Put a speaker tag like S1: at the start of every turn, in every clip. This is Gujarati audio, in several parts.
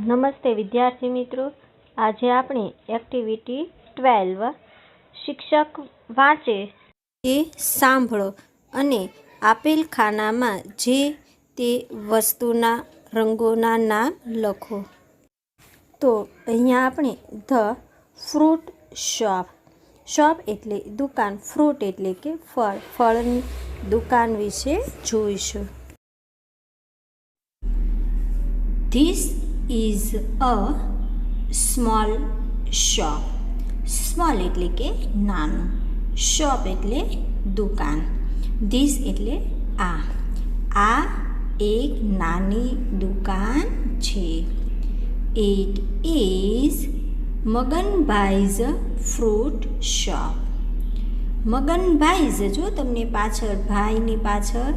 S1: નમસ્તે વિદ્યાર્થી મિત્રો, આજે આપણે એક્ટિવિટી 12 શિક્ષક વાંચે એ સાંભળો અને આપેલ ખાનામાં જે તે વસ્તુના રંગોના નામ લખો. તો અહીંયા આપણે ધ ફ્રૂટ શોપ એટલે દુકાન, ફ્રૂટ એટલે કે ફળની દુકાન વિશે જોઈશું. This is a small shop. Small એટલે કે નાનું, શોપ એટલે દુકાન. ધીસ એટલે આ એક નાની દુકાન છે. It is Maganbhai's fruit shop. Maganbhai's, જો તમને પાછળ ભાઈની પાછળ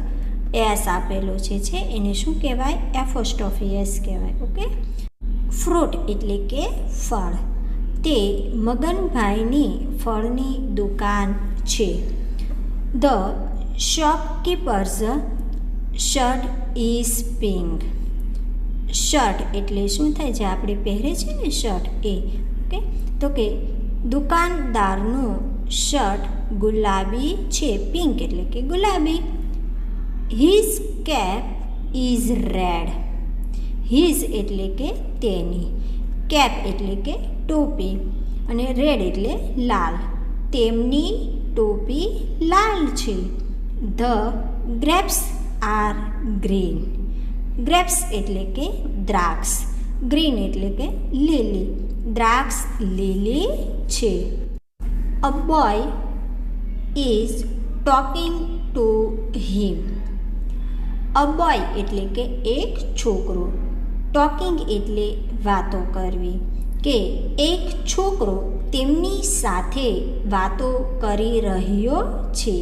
S1: એસ આપેલો છે એને શું કહેવાય? એપોસ્ટ્રોફી એસ કહેવાય. ઓકે. ફ્રૂટ એટલે કે ફળ. તે મગનભાઈની ફળની દુકાન છે. The shopkeeper's shirt is pink. Shirt એટલે શું થાય? જે આપણે પહેરે છે ને શર્ટ એ. ઓકે. તો કે દુકાનદારનું શર્ટ ગુલાબી છે. પિંક એટલે કે ગુલાબી. His cap is red. His એટલે કે તેની, કેપ એટલે કે ટોપી અને રેડ એટલે લાલ. તેમની ટોપી લાલ છે. The grapes are green. Grapes એટલે કે દ્રાક્ષ, ગ્રીન એટલે કે લીલી. દ્રાક્ષ લીલી છે. A boy is talking to him. A boy એટલે કે એક છોકરો, ટોકિંગ એટલે વાતો કરવી, કે એક છોકરો તેમની સાથે વાતો કરી રહ્યો છે.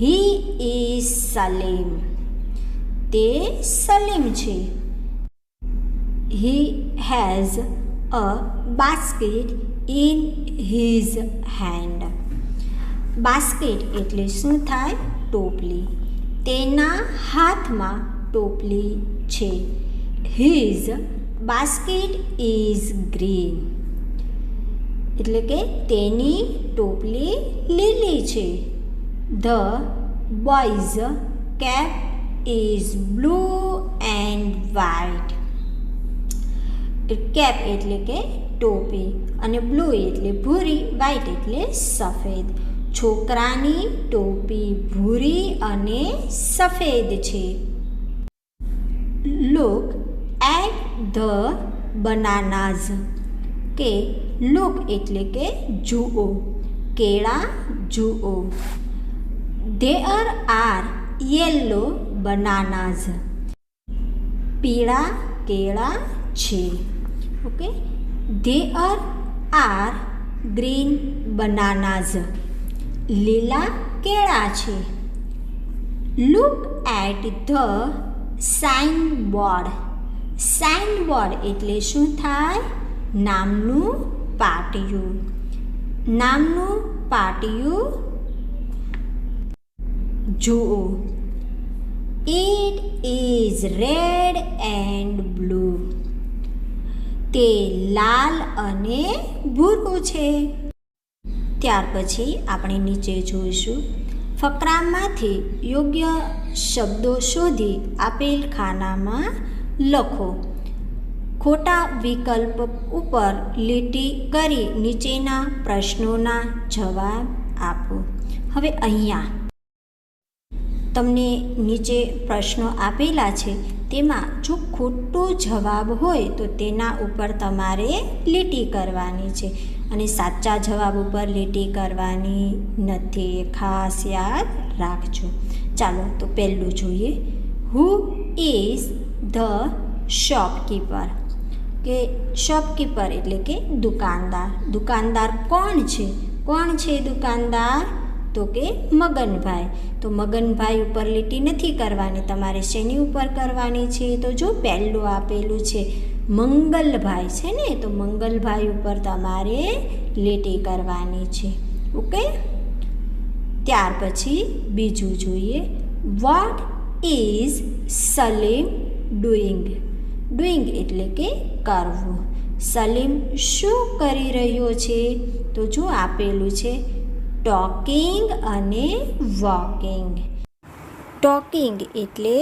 S1: He is Salim. તે સલીમ છે. He has a basket in his hand. Basket એટલે શું થાય? ટોપલી. તેના હાથમાં ટોપલી છે. હિઝ બાસ્કેટ ઇઝ ગ્રીન એટલે કે તેની ટોપલી લીલી છે. The boy's cap is blue and white. Cap એટલે કે ટોપી અને બ્લુ એટલે ભૂરી, વ્હાઇટ એટલે સફેદ. છોકરાની ટોપી ભૂરી અને સફેદ છે. Look at the bananas. કે લુક એટલે કે જુઓ, કેળા જુઓ. There are yellow bananas. પીળા કેળા છે. Okay. There are green bananas. લીલા કેળા છે. Look at the signboard. Signboard એટલે શું થાય? નામનું પાટિયું. નામનું પાટિયું જુઓ. It is red and blue. તે લાલ અને ભૂરું છે. ત્યાર પછી આપણે નીચે જોઈશું. ફકરામાંથી યોગ્ય શબ્દો શોધી આપેલ ખાનામાં લખો. ખોટા વિકલ્પ ઉપર લીટી કરી નીચેના પ્રશ્નોના જવાબ આપો. હવે અહીંયા તમને નીચે પ્રશ્નો આપેલા છે, તેમાં જો ખોટો જવાબ હોય તો તેના ઉપર તમારે લીટી કરવાની છે અને સાચા જવાબ ઉપર લીટી કરવાની નથી. ખાસ યાદ રાખજો. ચાલો તો પહેલું જોઈએ. Who is the shopkeeper. કે શોપકીપર એટલે કે દુકાનદાર. દુકાનદાર કોણ છે? કોણ છે દુકાનદાર? તો કે મગનભાઈ. તો મગનભાઈ ઉપર લીટી નથી કરવાની, તમારે શેની ઉપર કરવાની છે? તો જો પહેલું આપેલું છે મંગલભાઈ છે ને, તો મંગલભાઈ ઉપર તમારે લીટી કરવાની છે. ઓકે. ત્યાર પછી બીજું જોઈએ. What is Salim doing? Doing એટલે કે કરવું. સલીમ શું કરી રહ્યો છે? તો જો આપેલું છે ટોકિંગ અને વોકિંગ. ટોકિંગ એટલે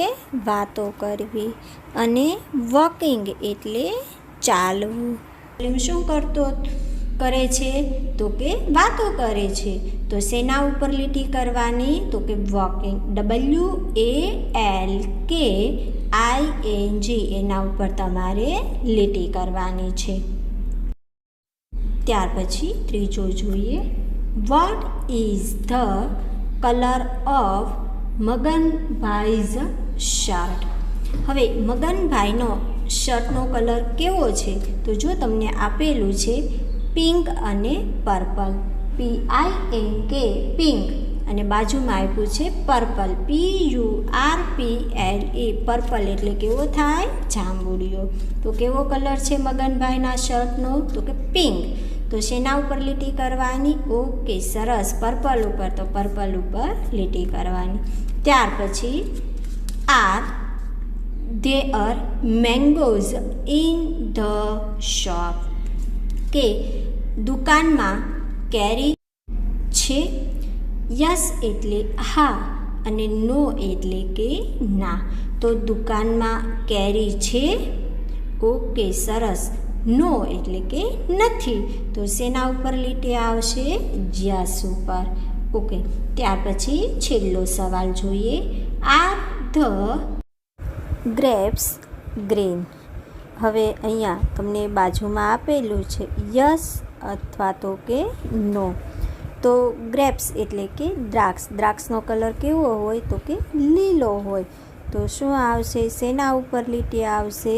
S1: વાતો કરવી અને વોકિંગ એટલે ચાલવું. સલીમ શું કરે છે? તો કે વાતો કરે છે. તો શેના ઉપર લીટી કરવાની? તો કે વોકિંગ. WALKING એના ઉપર તમારે લીટી કરવાની છે. ત્યાર પછી ત્રીજો જોઈએ. What is the colour of Maganbhai's shirt? હવે મગનભાઈનો શર્ટનો કલર કેવો છે? તો જો તમને આપેલું છે પિંક અને પર્પલ, PINK પિંક, અને બાજુમાં આપ્યું છે પર્પલ, PURPLE પર્પલ એટલે કેવો થાય? જાંબુડિયો. તો કેવો કલર છે મગનભાઈના શર્ટનો? તો કે પિંક. તો શેના ઉપર લીટી કરવાની? ઓકે, સરસ, પર્પલ ઉપર. તો પર્પલ ઉપર લીટી કરવાની. ત્યાર પછી there mangoes in the shop? કે દુકાનમાં કેરી છે? યસ એટલે હા અને નો એટલે કે ના. તો દુકાનમાં કેરી છે? ઓકે, સરસ. નો એટલે કે નથી. તો શેના ઉપર લીટી આવશે? યસ ઉપર. ઓકે, ત્યાર પછી છેલ્લો સવાલ જોઈએ. Are the grapes green? હવે અહીંયા તમને બાજુમાં આપેલું છે યસ અથવા તો કે નો. તો ગ્રેપ્સ એટલે કે દ્રાક્ષ. દ્રાક્ષનો કલર કેવો હોય? તો કે લીલો હોય. તો શું આવશે? શેના ઉપર લીટી આવશે?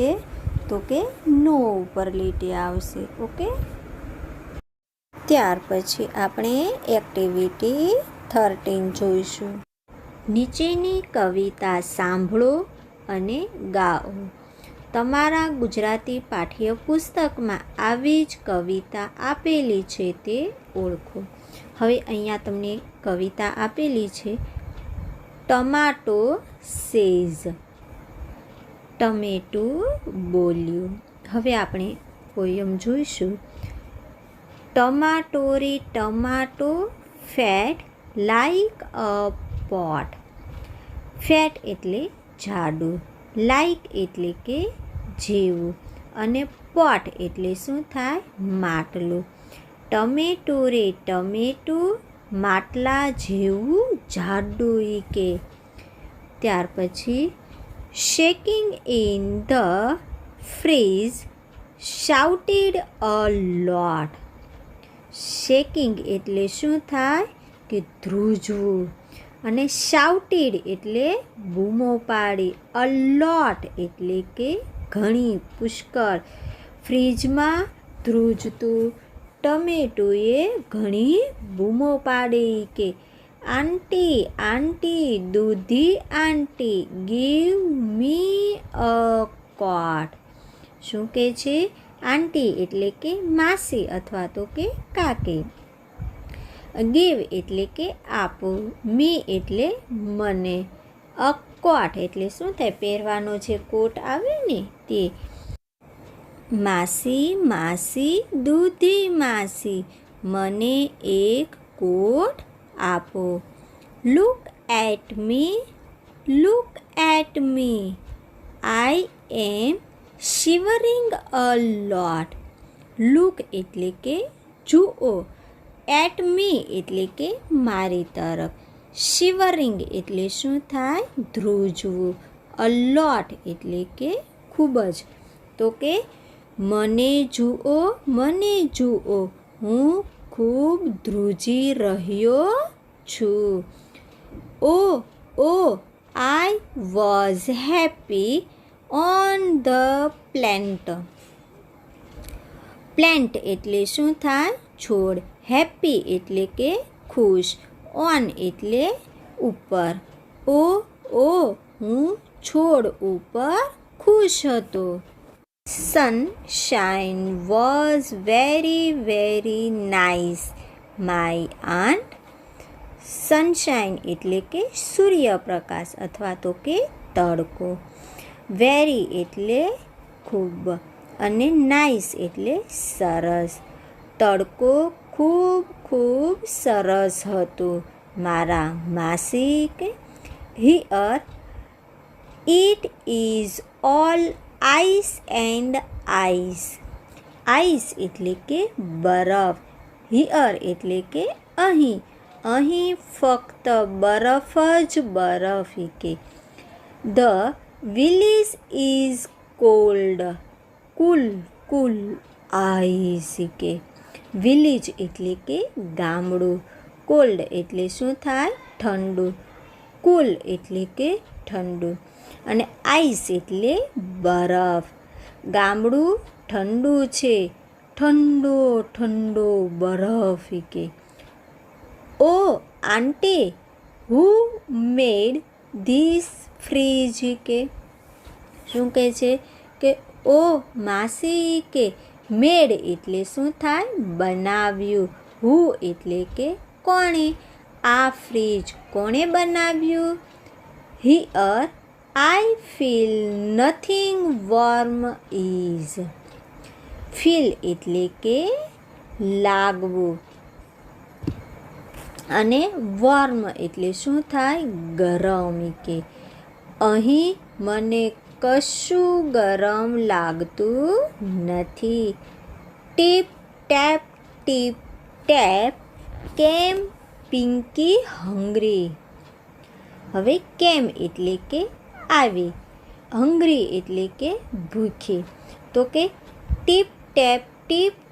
S1: તો કે નો ઉપર લીટી આવશે. ઓકે. ત્યાર પછી આપણે એક્ટિવિટી 13 જોઈશું. નીચેની કવિતા સાંભળો અને ગાઓ. તમારા ગુજરાતી પાઠ્યપુસ્તકમાં આવી જ કવિતા આપેલી છે તે ઓળખો. હવે અહીંયા તમને કવિતા આપેલી છે. ટમાટો સેઝ. ટમેટું બોલ્યું. હવે આપણે પોયમ જોઈશું. ટમાટોરી tomato fat like a pot. Fat એટલે જાડું, લાઈક એટલે કે જેવું, અને પોટ એટલે શું થાય? માટલું. ટમેટું રે ટમેટું માટલા જેવું જાડું ઈ કે. ત્યાર પછી shaking in the freeze shouted a lot. Shaking એટલે શું થાય? કે ધ્રુજવું, અને શાઉટેડ એટલે બૂમો પાડી, અ લોટ એટલે કે ઘણી, પુષ્કળ. ફ્રીજમાં ધ્રુજતું ટમેટુએ ઘણી બૂમો પાડી કે આંટી આંટી દૂધી આંટી ગીવ મી અ કોટ. શું કહે છે? આંટી એટલે કે માસી અથવા તો કે કાકી. ગીવ એટલે કે આપો, મી એટલે મને, અ કોટ એટલે શું થાય? પહેરવાનો જે કોટ આવે ને તે. માસી માસી દૂધી માસી મને એક કોટ આપો. Look at me I am shivering a lot. Look એટલે કે જુઓ, એટ મી એટલે કે મારી તરફ, શિવરિંગ એટલે શું થાય? ધ્રુજવું, અ લોટ એટલે કે ખૂબ જ. તો કે મને જુઓ હું ખૂબ ધ્રુજી રહ્યો છું. Oh I was happy on the plant. Plant એટલે શું થાય? છોડ. હેપી એટલે કે ખુશ, ઓન એટલે ઉપર. હું છોડ ઉપર ખુશ હતો. Sunshine was very, very nice, my aunt sunshine એટલે કે સૂર્યપ્રકાશ અથવા તો કે તડકો. વેરી એટલે ખૂબ અને નાઇસ એટલે સરસ. તડકો ખૂબ ખૂબ સરસ હતો. મારા માસી કે here it is all ice and ice. Ice એટલે કે બરફ. હિયર એટલે કે અહીં. અહીં ફક્ત બરફ જ બરફ કે. The village is cold. Cool cool ice કે. વિલેજ એટલે કે ગામડું. કોલ્ડ એટલે શું થાય? ઠંડુ. કુલ એટલે કે ઠંડુ અને આઈસ એટલે બરફ. ગામડું ઠંડુ છે. ઠંડો ઠંડો બરફ કે. ઓ આંટી, હુ મેડ ધીસ ફ્રીજ કે. શું કહે છે કે ઓ માસી કે મેડ એટલે શું થાય? બનાવ્યું. હુ એટલે કે કોણે. આ ફ્રીજ કોણે બનાવ્યું? Here I feel nothing warm is. Feel એટલે કે લાગવું અને વોર્મ એટલે શું થાય? ગરમ કે. અહીં મને કશું ગરમ લાગતું નથી. ટીપ ટેપ ટીપ ટેપ કેમ પિંકી હંગ્રી. હવે કેમ એટલે કે આવી. હંગ્રી એટલે કે ભૂખી. તો કે ટીપ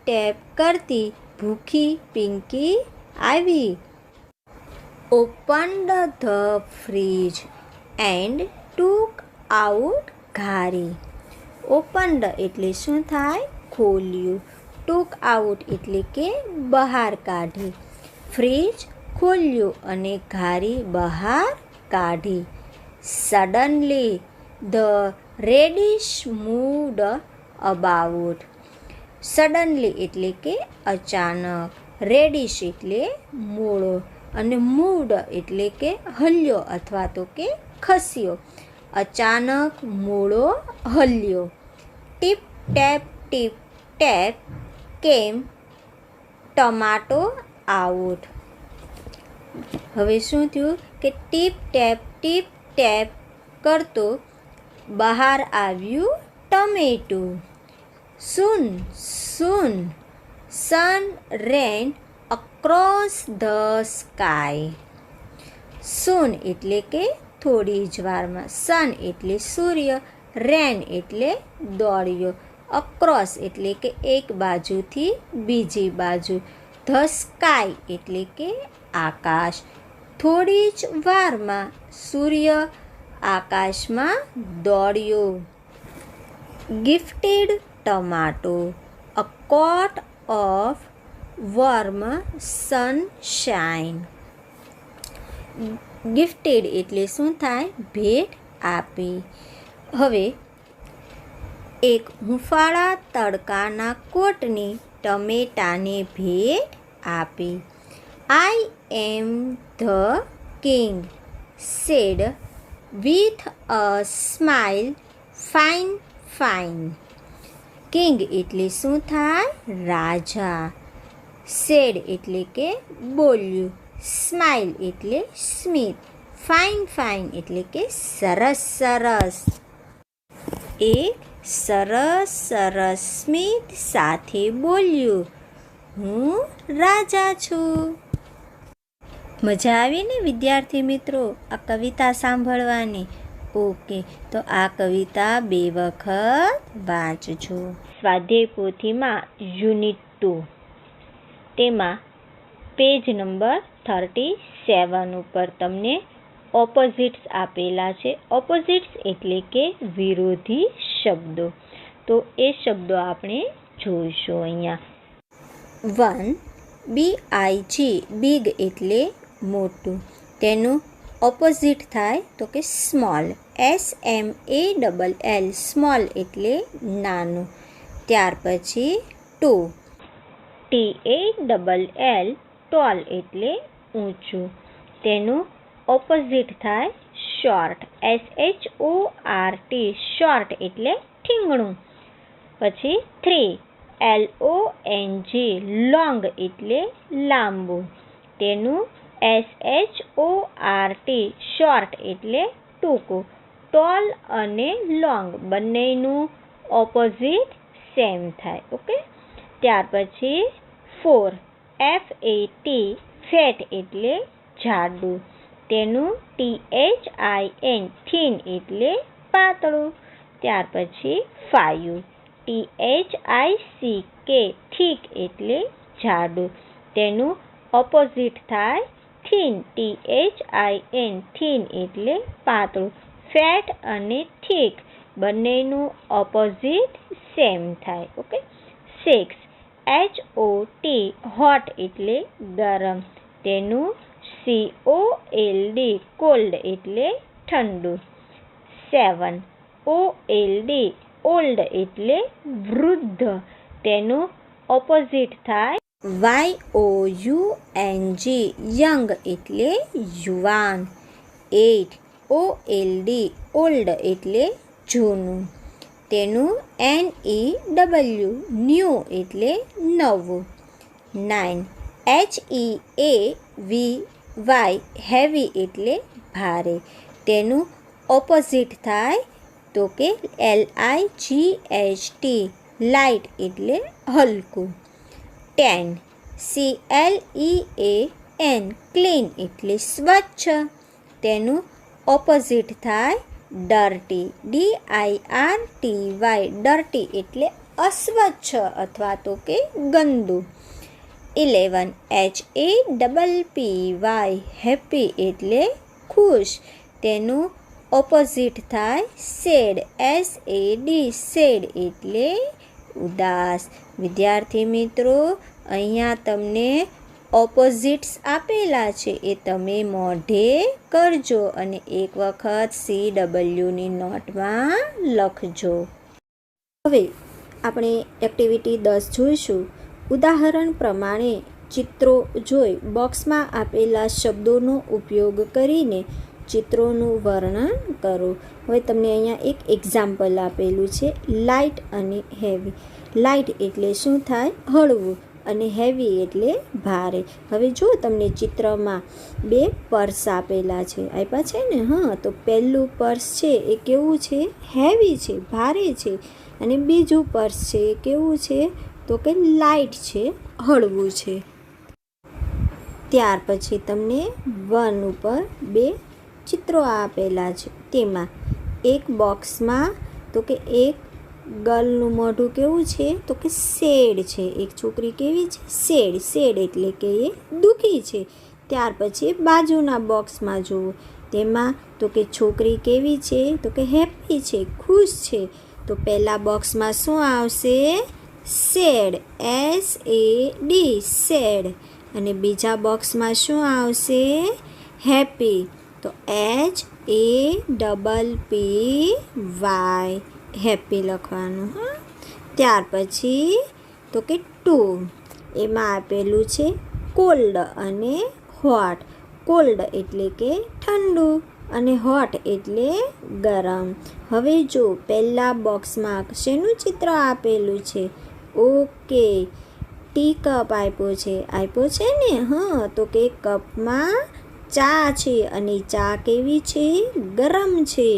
S1: ટેપ કરતી ભૂખી પિંકી આવી. Opened the fridge and took out ghari. Opened એટલે શું થાય? ખોલ્યું. ટૂક આઉટ એટલે કે બહાર કાઢી. ફ્રીજ ખોલ્યું અને ઘારી બહાર કાઢી. Suddenly the reddish mood about. Suddenly એટલે કે અચાનક. રેડિશ એટલે મોળો અને મૂડ એટલે કે હલ્યો અથવા તો કે ખસ્યો. અચાનક મોળો હલ્યો. ટીપ ટેપ કેમ ટમાટો આઉટ. હવે શું થયું કે ટીપ ટેપ કરતો બહાર આવ્યું ટમેટું. સૂન સન રેન અક્રોસ ધ સ્કાય. સૂન એટલે કે થોડી જ વારમાં. સન એટલે સૂર્ય. રેન એટલે દોડ્યો. અક્રોસ એટલે કે એક બાજુથી બીજી બાજુ. ધ સ્કાય એટલે કે આકાશ. થોડી જ વારમાં સૂર્ય આકાશમાં દોડ્યો. Gifted tomato a coat of warm sunshine. Gifted એટલે શું થાય? ભેટ આપી. હવે એક હૂંફાળા તડકાના કોટની ટમેટાને ભેટ આપી. I am the king said with a smile fine. King એટલે શું થાય? રાજા. સેડ એટલે કે બોલ્યું. સ્માઇલ એટલે સ્મિત. ફાઇન એટલે કે સરસ. એક સરસ સ્મિત સાથે બોલ્યું, હું રાજા છું. મજા આવી ને વિદ્યાર્થી મિત્રો આ કવિતા સાંભળવાની? ઓકે, તો આ કવિતા 2 વખત વાંચજો. સ્વાધ્યાય પોથીમાં યુનિટ 2 તેમાં પેજ નંબર 37 ઉપર તમને ઓપોઝિટ્સ આપેલા છે. ઓપોઝિટ્સ એટલે કે વિરોધી શબ્દો. તો એ શબ્દો આપણે જોઈશું અહીંયા. 1. BIG બિગ એટલે મોટું. તેનું ઓપોઝિટ થાય તો કે સ્મોલ. SMALL સ્મોલ એટલે નાનું. ત્યાર પછી 2. TALL ટોલ એટલે ઊંચું. તેનું ઓપોઝિટ થાય શોર્ટ. SHORT, શોર્ટ એટલે ઠીંગણું. પછી 3, LONG, લોંગ એટલે લાંબુ. તેનું SHORT, શોર્ટ એટલે ટૂંકું. ટોલ અને લોંગ બંનેનું ઓપોઝિટ સેમ થાય. ઓકે. ત્યાર પછી 4, FAT, ફેટ એટલે જાડું. તેનું THIN, થીન એટલે પાતળું. ત્યાર પછી 5, THICK, થીક એટલે જાડું. તેનું ઓપોઝિટ થાય થીન, THIN, થીન એટલે પાતળું. ફેટ અને થીક બંનેનું ઓપોઝિટ સેમ થાય. ઓકે. 6, HOT, હોટ એટલે ગરમ. તેનું COLD, કોલ્ડ એટલે ઠંડુ. 7, OLD, ઓલ્ડ એટલે વૃદ્ધ. તેનું ઓપોઝિટ થાય YOUNG, યંગ એટલે યુવાન. 8, OLD, ઓલ્ડ એટલે જૂનું. તેનું NEW, ન્યૂ એટલે નવું. 9, HEAVY, હેવી એટલે ભારે. તેનું ઓપોઝિટ થાય તો કે LIGHT, લાઇટ એટલે હલકું. 10, CLEAN, ક્લીન એટલે સ્વચ્છ. તેનું ઓપોઝિટ થાય ડર્ટી, DIRTY, ડર્ટી એટલે અસ્વચ્છ અથવા તો કે ગંદુ. 11, HAPPY, હેપી એટલે ખુશ. તેનું ઓપોઝિટ થાય સેડ, SAD, સેડ એટલે ઉદાસ. વિદ્યાર્થી મિત્રો, અહીંયા તમને ઓપોઝિટ્સ આપેલા છે એ તમે મોઢે કરજો અને એક વખત CWની નોટમાં લખજો. હવે આપણે એક્ટિવિટી 10 જોઈશું. ઉદાહરણ પ્રમાણે ચિત્રો જોઈ બોક્સમાં આપેલા શબ્દોનો ઉપયોગ કરીને ચિત્રોનું વર્ણન કરો. હવે તમને અહીંયા એક એક્ઝામ્પલ આપેલું છે, લાઇટ અને હેવી. લાઇટ એટલે શું થાય? હળવું. અને હેવી એટલે ભારે. હવે જો તમને ચિત્રમાં 2 પર્સ આપેલા છે, આપ્યા છે ને? હા, તો પહેલું પર્સ છે એ કેવું છે? હેવી છે, ભારે છે. અને બીજું પર્સ છે એ કેવું છે? તો કે લાઇટ છે, હળવું છે. ત્યાર પછી તમને 1 ઉપર 2 ચિત્રો આપેલા છે. તેમાં એક બોક્સમાં તો કે એક ગર્લનું મોઢું કેવું છે? તો કે સેડ છે. એક છોકરી કેવી છે? સેડ. સેડ એટલે કે એ દુઃખી છે. ત્યાર પછી બાજુના બોક્સમાં જુઓ, તેમાં તો કે છોકરી કેવી છે? તો કે હેપી છે, ખુશ છે. તો પહેલા બોક્સમાં શું આવશે? Sad, SAD, sad. અને બીજા બોક્સમાં શું આવશે? હેપી. તો HAPPY, હેપી લખવાનું. હા. ત્યાર પછી તો કે 2, એમાં આપેલું છે કોલ્ડ અને હોટ. કોલ્ડ એટલે કે ઠંડુ અને હોટ એટલે ગરમ. હવે જો પહેલા બોક્સમાં શેનું ચિત્ર આપેલું છે? ઓકે, ટી કપ આપ્યો છે ને? હા, તો કે કપમાં ચા છે અને ચા કેવી છે? ગરમ છે.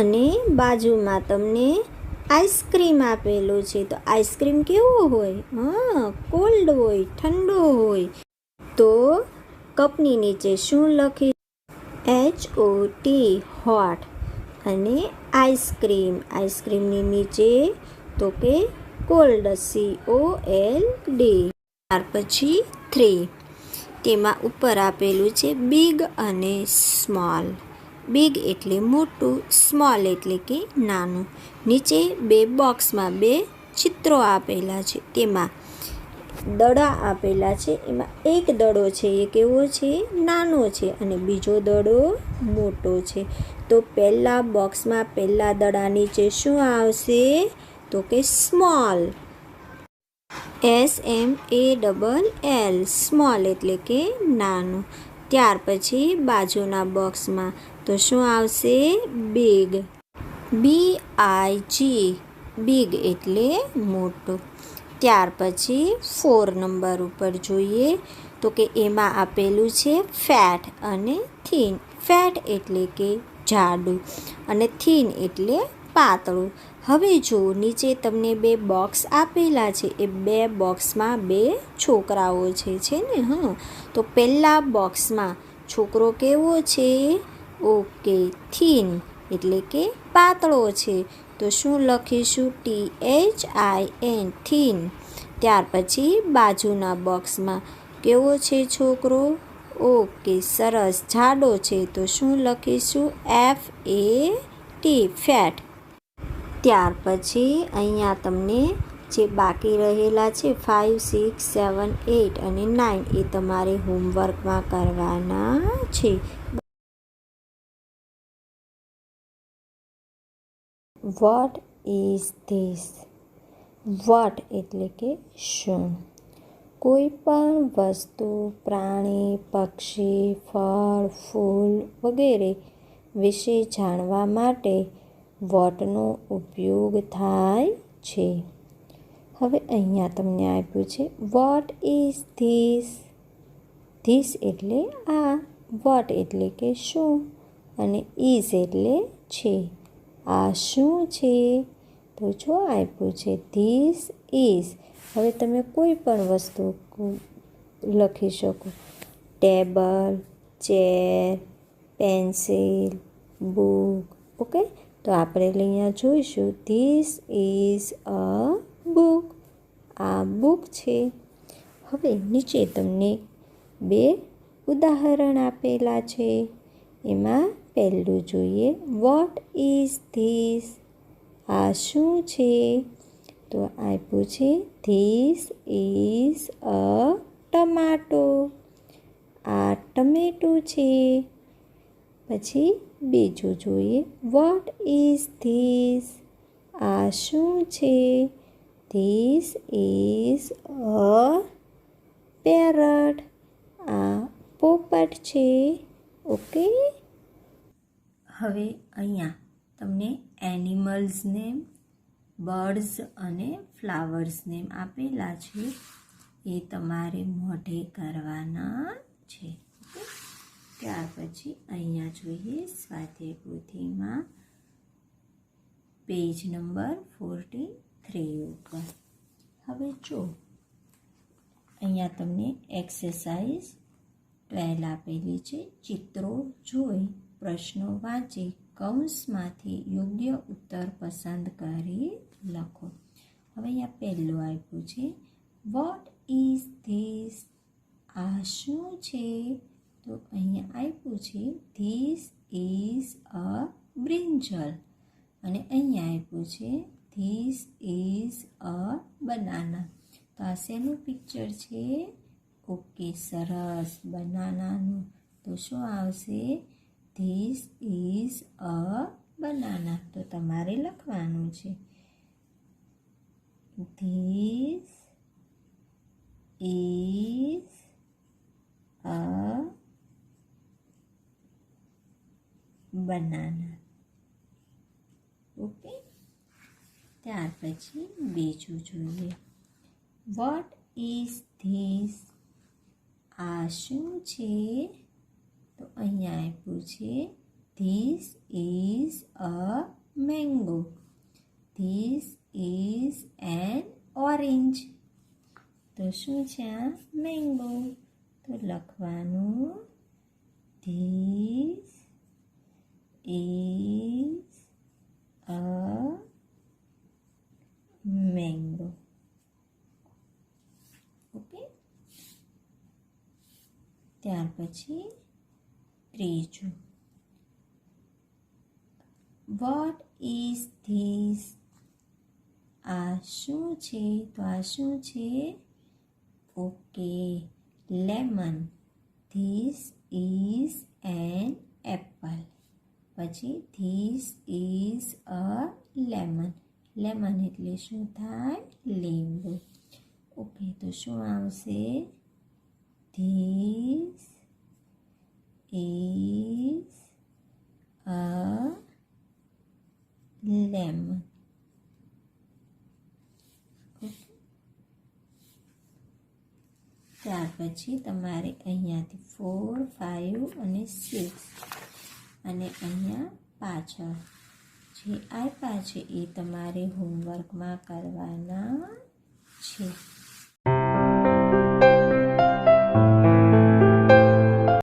S1: અને બાજુમાં તમને આઈસ્ક્રીમ આપેલું છે. તો આઈસ્ક્રીમ કેવો હોય? હા, કોલ્ડ હોય, ઠંડો હોય. તો કપની નીચે શું લખી? HOT, hot. અને આઈસ્ક્રીમ, આઈસ્ક્રીમની નીચે તો કે કોલ્ડ, COLD. ત્યાર પછી 3, તેમાં ઉપર આપેલું છે બિગ અને સ્મોલ. બિગ એટલે મોટું, સ્મોલ એટલે કે નાનું. નીચે 2 બોક્સમાં 2 ચિત્રો આપેલા છે. તેમાં દડા આપેલા છે. એમાં એક દડો છે એ કેવો છે? નાનો છે. અને બીજો દડો મોટો છે. તો પહેલા બોક્સમાં પહેલા દડા નીચે શું આવશે? તો કે સ્મોલ, SMALL, સ્મોલ એટલે કે નાનું. ત્યાર પછી બાજુના બોક્સમાં તો શું આવશે? બિગ. BIG, બિગ એટલે મોટું. ત્યાર પછી 4 નંબર ઉપર જોઈએ તો કે એમાં આપેલું છે ફેટ અને થીન. ફેટ એટલે કે જાડું અને થીન એટલે પાતળું. હવે જો નીચે તમને 2 બોક્સ આપેલા છે, એ 2 બોક્સમાં 2 છોકરાઓ છે ને? તો પહેલા બોક્સમાં છોકરો કેવો છે? ઓકે, થીન એટલે કે પાતળો છે. તો શું લખીશું? THIN, thin. ત્યાર પછી બાજુના બોક્સમાં કેવો છે છોકરો? ઓકે, સરસ, જાડો છે. તો શું લખીશું? FAT, fat. ત્યાર પછી અહીંયા તમને જે બાકી રહેલા છે 5, 6, 7, 8 અને 9 એ તમારે હોમવર્કમાં કરવાના છે. What is this? વોટ એટલે કે શું? કોઈ પણ વસ્તુ, પ્રાણી, પક્ષી, ફળ, ફૂલ વગેરે વિશે જાણવા માટે વોટનો ઉપયોગ થાય છે. હવે અહીંયા તમને આપ્યું છે વોટ ઇઝ ધીસ? ધીસ એટલે આ, વોટ એટલે કે શું અને ઇઝ એટલે છે. આ શું છે? તો જો આપ્યું છે ધીસ ઇઝ. હવે તમે કોઈ પણ વસ્તુ લખી શકો. Table, chair, pencil, book. Okay, તો આપણે અહીંયા જોઈશું ધીસ ઇઝ અ બુક. આ બુક છે. હવે નીચે તમને 2 ઉદાહરણ આપેલા છે. એમાં પહેલું જોઈએ, વોટ ઇઝ ધીસ? આ શું છે? તો આપ્યું છે ધીસ ઇઝ અ ટમાટો. આ ટમેટું છે. પછી બીજું જોઈએ, વોટ ઇઝ ધીસ? આ શું છે? This is a parrot. આ પોપટ છે. ઓકે, હવે અહીંયા તમને એનિમલ્સ નેમ, બર્ડ્સ અને ફ્લાવર્સ નેમ આપેલા છે. એ તમારે મોઢે કરવાના છે. ઓકે, ત્યાર પછી અહીંયા જોઈએ સ્વાધ્યાય પોથીમાં પેજ નંબર 43 ઉપર. હવે જો અહીંયા તમને એક્સરસાઇઝ 12 આપેલી છે. ચિત્રો જોઈ પ્રશ્નો વાંચી કૌંસમાંથી યોગ્ય ઉત્તર પસંદ કરી લખો. હવે અહીંયા પહેલું આપ્યું છે વોટ ઇઝ ધીસ? આ શું છે? તો અહીંયા આપ્યું છે ધીસ ઇઝ અ બ્રિંજલ. અને અહીંયા આપ્યું છે ધીસ ઇઝ અ બનાના. તો આ શેનું પિક્ચર છે? ઓકે, સરસ, બનાનાનું. તો શું આવશે? This is a banana. તો તમારે લખવાનું છે this is a banana. Okay, ત્યાર પછી બીજું જોઈએ, વોટ ઇઝ ધીસ? આ શું છે? તો અહીંયા આપ્યું છે this is a mango. This is N orange. તો શું છે આ? મેંગો. તો લખવાનું this is a mango. Okay, ત્યાર પછી ત્રીજું, વોટ ઇઝ ધીસ? આ શું છે? તો આ શું છે? Okay, lemon. This is an apple. પછી this is a lemon. Lemon એટલે શું થાય? લીંબુ. ઓકે, તો શું આવશે? This is a lemon. ત્યાર પછી તમારે અહીંયાથી 4, 5 અને 6 અને અહીંયા પાછળ જે આપ્યા છે એ તમારે હોમવર્કમાં કરવાના છે.